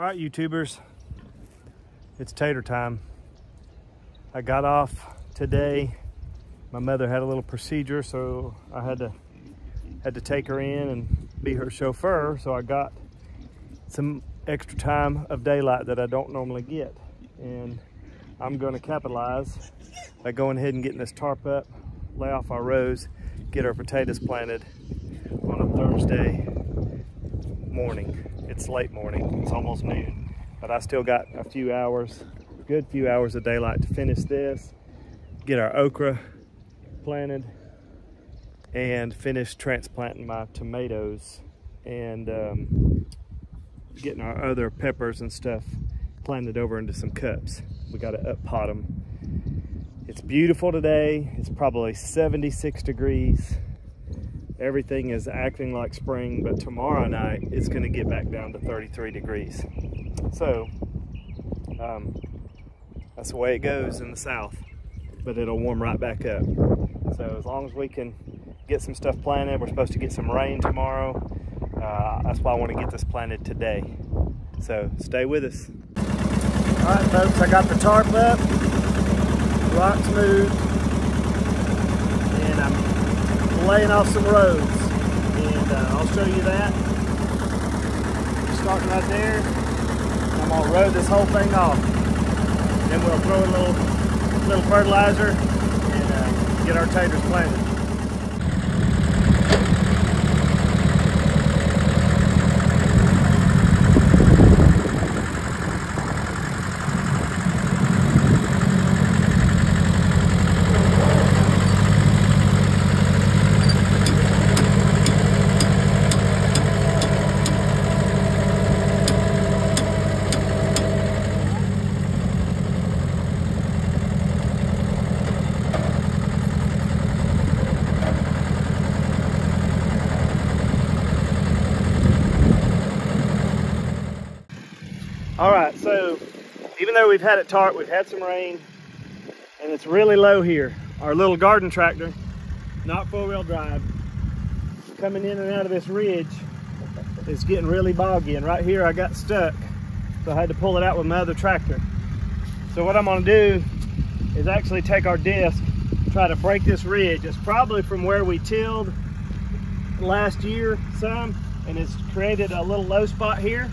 All right, YouTubers, it's tater time. I got off today. My mother had a little procedure, so I had to take her in and be her chauffeur. So I got some extra time of daylight that I don't normally get. And I'm gonna capitalize by going ahead and getting this tarp up, lay off our rows, get our potatoes planted on a Thursday morning. It's late morning, it's almost noon, but I still got a few hours, a good few hours of daylight to finish this, get our okra planted, and finish transplanting my tomatoes and getting our other peppers and stuff planted over into some cups. We got to up pot them. It's beautiful today. It's probably 76 degrees. Everything is acting like spring, but tomorrow night it's going to get back down to 33 degrees. So that's the way it goes in the south, but it'll warm right back up. So as long as we can get some stuff planted, we're supposed to get some rain tomorrow. That's why I want to get this planted today. So stay with us. All right, folks, I got the tarp up, rock smooth, and I'm laying off some rows, and I'll show you that. Starting right there, I'm gonna row this whole thing off. Then we'll throw a little fertilizer and get our taters planted. All right, so even though we've had it tarp, we've had some rain, and it's really low here. Our little garden tractor, not four-wheel drive, coming in and out of this ridge is getting really boggy, and right here I got stuck, so I had to pull it out with my other tractor. So what I'm gonna do is actually take our disc, try to break this ridge. It's probably from where we tilled last year some, and it's created a little low spot here.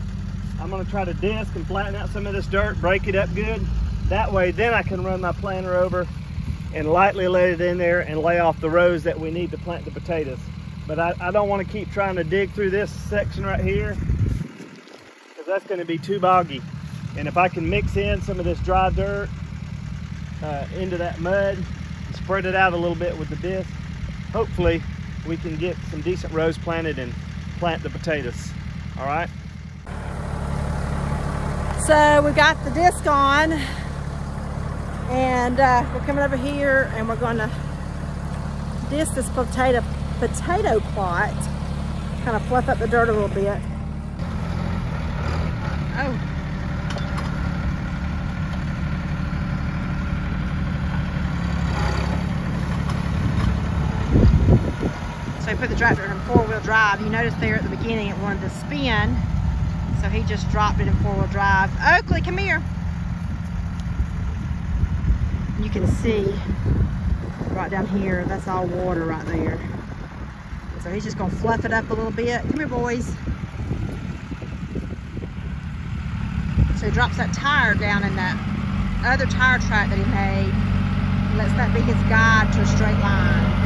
I'm gonna try to disc and flatten out some of this dirt, break it up good. That way, then I can run my planter over and lightly lay it in there and lay off the rows that we need to plant the potatoes. But I don't wanna keep trying to dig through this section right here, because that's gonna be too boggy. And if I can mix in some of this dry dirt into that mud and spread it out a little bit with the disc, hopefully we can get some decent rows planted and plant the potatoes, all right? So we got the disc on, and we're coming over here and we're going to disc this potato plot, kind of fluff up the dirt a little bit. Oh. So we put the tractor in four-wheel drive. You notice there at the beginning it wanted to spin. So he just dropped it in four-wheel drive. Oakley, come here. You can see right down here, that's all water right there. So he's just gonna fluff it up a little bit. Come here, boys. So he drops that tire down in that other tire track that he made. He lets that be his guide to a straight line.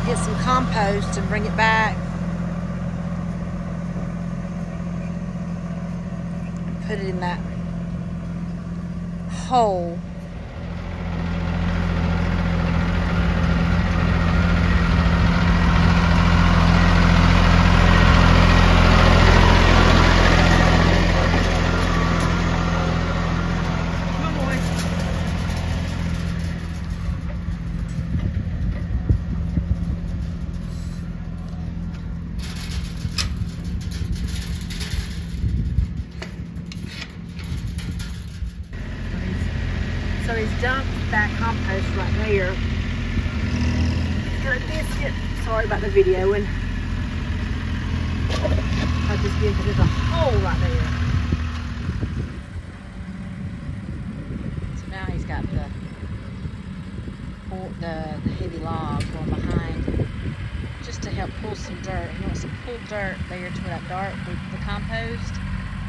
get some compost and bring it back. And put it in that hole. So he's dumped that compost right there. Got a biscuit. Sorry about the video, and I just did, there's a hole right there. So now he's got the heavy log going behind, just to help pull some dirt. He wants to pull dirt there to that dark with the compost,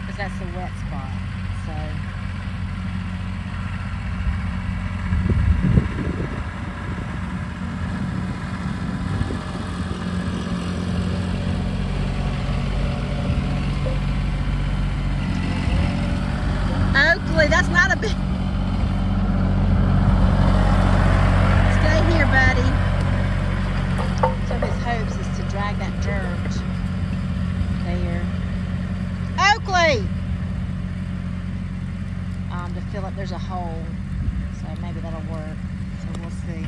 because that's the wet spot. So. That's not a big. Stay here, buddy. So his hopes is to drag that dirt there. Oakley! To fill up, there's a hole. So maybe that'll work. So we'll see.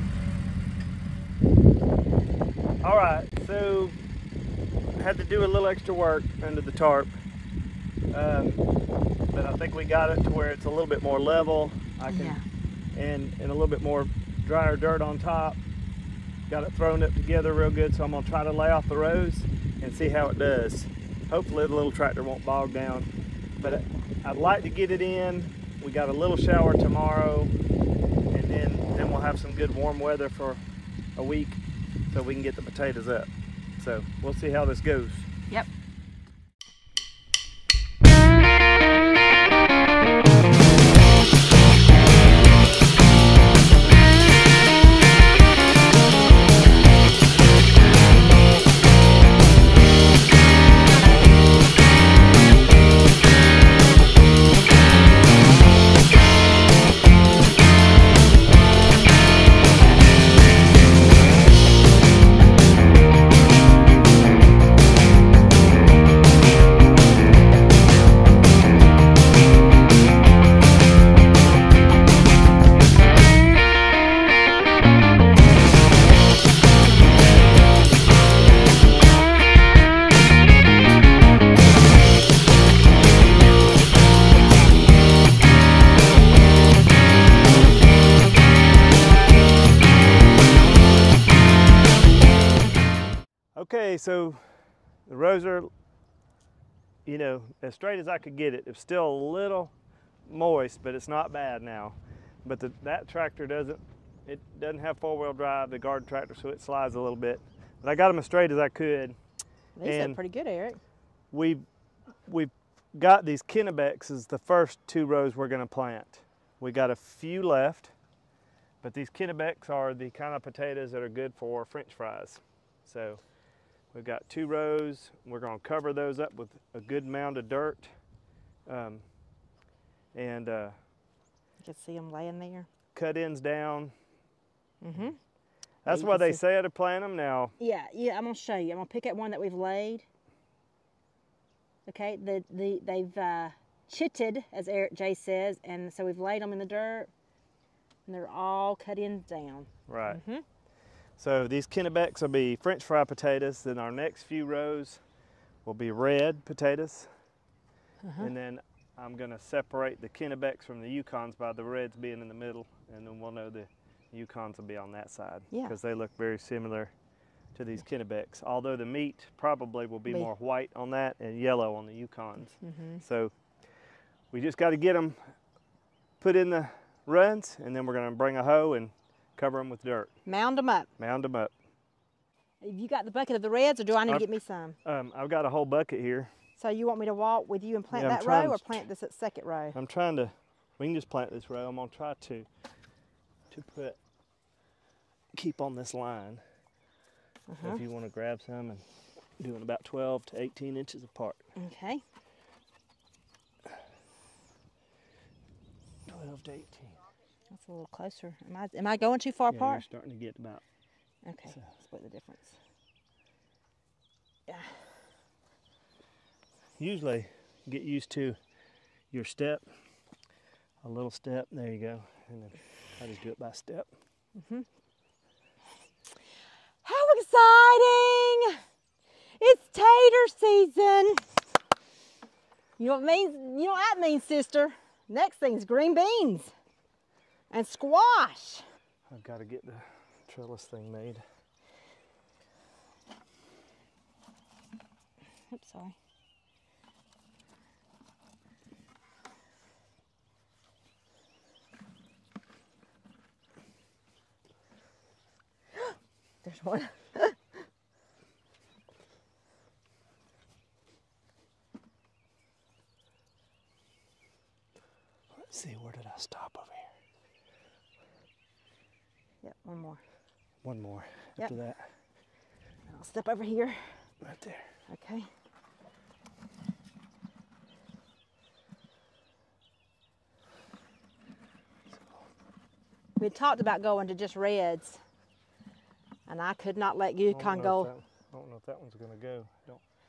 All right, so I had to do a little extra work under the tarp. But I think we got it to where it's a little bit more level. And a little bit more drier dirt on top. Got it thrown up together real good, so I'm gonna try to lay off the rows and see how it does. Hopefully the little tractor won't bog down. But I'd like to get it in. We got a little shower tomorrow, and then we'll have some good warm weather for a week so we can get the potatoes up. So we'll see how this goes. Yep. Okay, so the rows are, you know, as straight as I could get it. It's still a little moist, but it's not bad now. But that tractor doesn't have four-wheel drive, the garden tractor, so it slides a little bit. But I got them as straight as I could. These are pretty good, Eric. We've got these Kennebecs as the first 2 rows we're gonna plant. We got a few left, but these Kennebecs are the kind of potatoes that are good for French fries. So we've got 2 rows. We're gonna cover those up with a good mound of dirt. You can see them laying there. Cut ends down. Mm-hmm. That's why they say to plant them now. Yeah, I'm gonna show you. I'm gonna pick up one that we've laid. Okay, they've chitted, as Eric J says, and so we've laid them in the dirt, and they're all cut ends down. Right. Mm-hmm. So these Kennebecs will be French fry potatoes. Then our next few rows will be red potatoes. And then I'm gonna separate the Kennebecs from the Yukons by the reds being in the middle, and then we'll know the Yukons will be on that side, because they look very similar to these Kennebecs, although the meat probably will be more white on that and yellow on the Yukons. So we just got to get them put in the runs, and then we're going to bring a hoe and cover them with dirt. Mound them up. Mound them up. Have you got the bucket of the reds, or do I need to get me some? I've got a whole bucket here. So you want me to walk with you and plant that row, or plant this at second row? I'm trying to, we can just plant this row. I'm going to try to keep on this line. So if you want to grab some and do it about 12 to 18 inches apart. Okay. 12 to 18. That's a little closer. Am I going too far Yeah, apart? you're starting to get about. Okay, So. split the difference. Yeah. Usually get used to your step, a little step, there you go, and then I just do it by step. How exciting! It's tater season. You know what it means? You know what that means, sister? Next thing's green beans and squash. I've got to get the trellis thing made. Oops, sorry. There's one. Let's see, where did I stop over here? Yep, one more. One more Yep. after that. I'll step over here. Right there. Okay. We had talked about going to just reds, and I could not let Yukon go. I don't know if that one's going to go.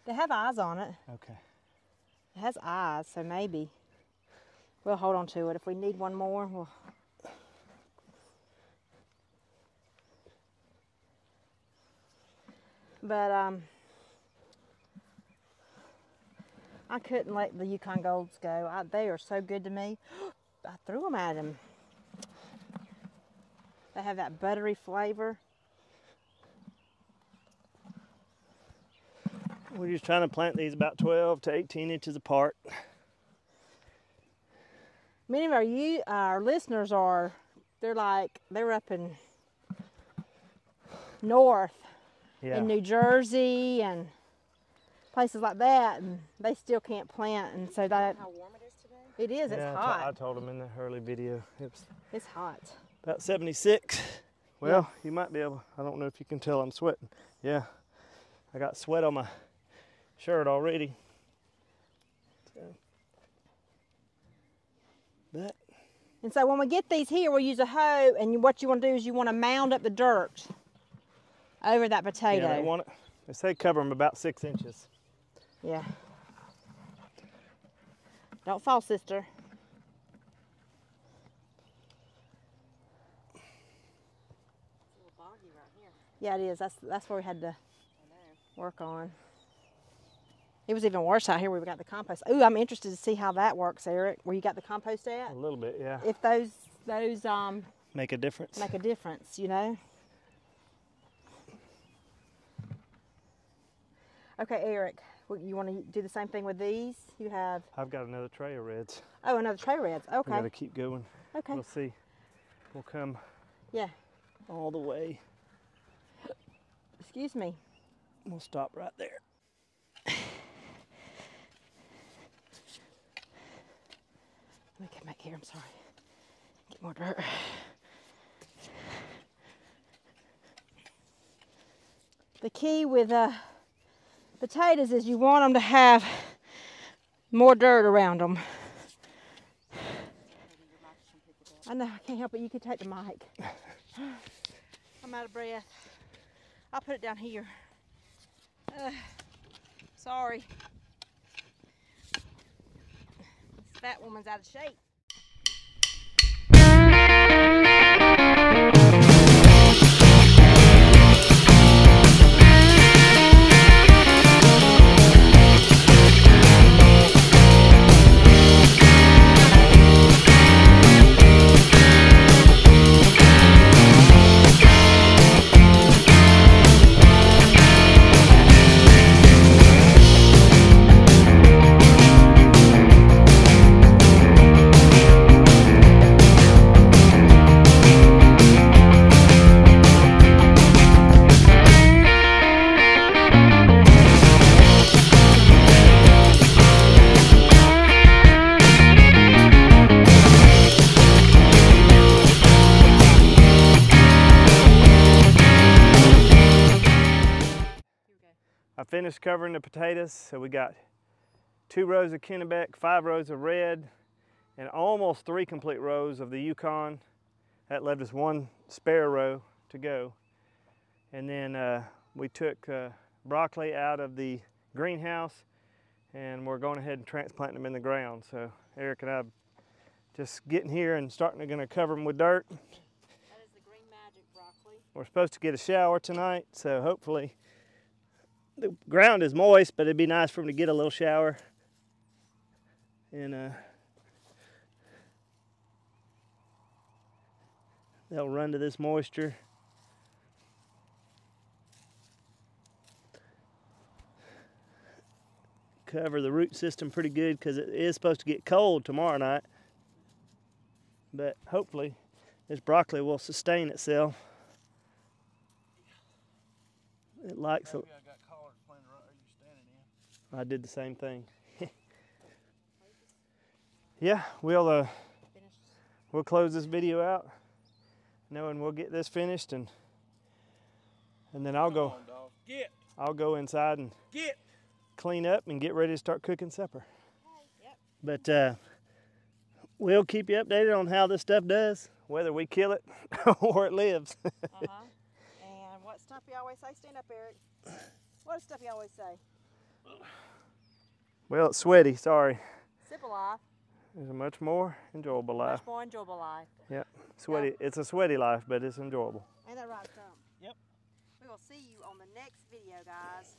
They have eyes on it. Okay. It has eyes, so maybe. We'll hold on to it. If we need one more, we'll... But I couldn't let the Yukon Golds go. They are so good to me. I threw them at him. They have that buttery flavor. We're just trying to plant these about 12 to 18 inches apart. Many of our listeners they're up in north, Yeah. in New Jersey and places like that, and they still can't plant, and so that. How warm it is today? It is. Yeah, It's hot. I told them in the early video. It's It's hot. about 76. Well, you might be able, I don't know if you can tell I'm sweating. Yeah, I got sweat on my shirt already. So. But And so when we get these here, we'll use a hoe, and what you want to do is you want to mound up the dirt over that potato. yeah, they say cover them about 6 inches. Yeah. Don't fall, sister. It's a little boggy right here. Yeah, it is. That's where we had to work on. It was even worse out here where we got the compost. Ooh, I'm interested to see how that works, Eric. Where you got the compost at? A little bit, yeah. If those Make a difference. make a difference, you know. Okay, Eric, you want to do the same thing with these? You have, I've got another tray of reds. oh, another tray reds. We Okay. gotta keep going. Okay. We'll see. We'll come Yeah. all the way. Excuse me. We'll stop right there. Let me get back here. I'm sorry. Get more dirt. The key with potatoes is you want them to have more dirt around them. I know, I can't help it. You can take the mic. I'm out of breath. I'll put it down here. Sorry. This fat woman's out of shape. finished covering the potatoes. So we got 2 rows of Kennebec, 5 rows of red, and almost 3 complete rows of the Yukon. That left us 1 spare row to go. And then we took broccoli out of the greenhouse, and we're going ahead and transplanting them in the ground. So Eric and I just getting here and going to cover them with dirt. That is the green magic broccoli. We're supposed to get a shower tonight, so hopefully the ground is moist, but it'd be nice for them to get a little shower. And they'll run to this moisture. Cover the root system pretty good because it is supposed to get cold tomorrow night. But hopefully this broccoli will sustain itself. It likes it. I got collards planted right where you're standing in. I did the same thing. Yeah, we'll close this video out, knowing we'll get this finished, and then I'll go inside and clean up and get ready to start cooking supper. Yep. But we'll keep you updated on how this stuff does, whether we kill it or it lives. And what stuff you always say? Stand up, Eric. What stuff you always say? Well, it's sweaty, sorry. Simple life. It's a much more enjoyable life. Much more enjoyable life. Yep, sweaty. It's a sweaty life, but it's enjoyable. Ain't that right, Tom? Yep. We will see you on the next video, guys.